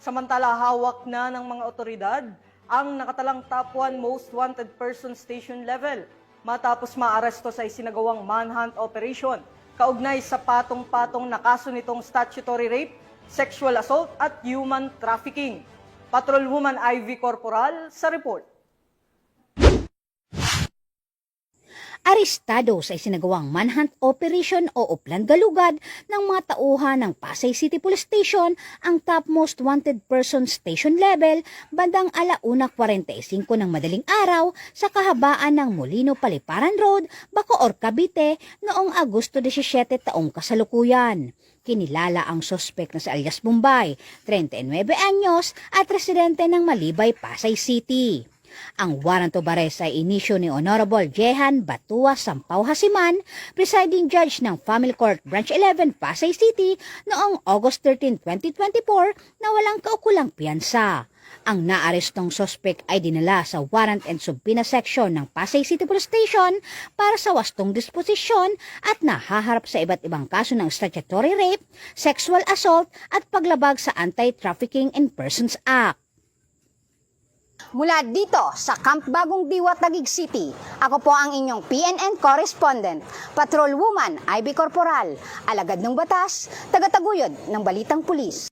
Samantala, hawak na ng mga otoridad ang nakatalang top 1 most wanted person station level matapos maaresto sa isinagawang manhunt operation kaugnay sa patong-patong na kaso nitong statutory rape, sexual assault at human trafficking. Patrolwoman Ivy Corporal sa report. Arestado sa isinagawang manhunt operation o Uplan Galugad ng mga tauhan ng Pasay City Police Station ang top most wanted person station level bandang 1:45 ng madaling araw sa kahabaan ng Molino Paliparan Road, Bacoor, Cavite noong Agosto 17 taong kasalukuyan. Kinilala ang sospek na si alias Bombay, 39 anyos at residente ng Malibay, Pasay City. Ang warrant of arrest ay inisyo ni Honorable Jehan Batua Sampaw Hasiman, presiding judge ng Family Court Branch 11 Pasay City noong August 13, 2024 na walang kaukulang piyansa. Ang naarestong sospek ay dinala sa warrant and subpoena section ng Pasay City Police Station para sa wastong disposisyon at nahaharap sa iba't ibang kaso ng statutory rape, sexual assault at paglabag sa Anti-Trafficking in Persons Act. Mula dito sa Camp Bagong Diwa, Taguig City, ako po ang inyong PNN correspondent, Patrolwoman Ivy Corporal, alagad ng batas, tagataguyod ng Balitang Pulis.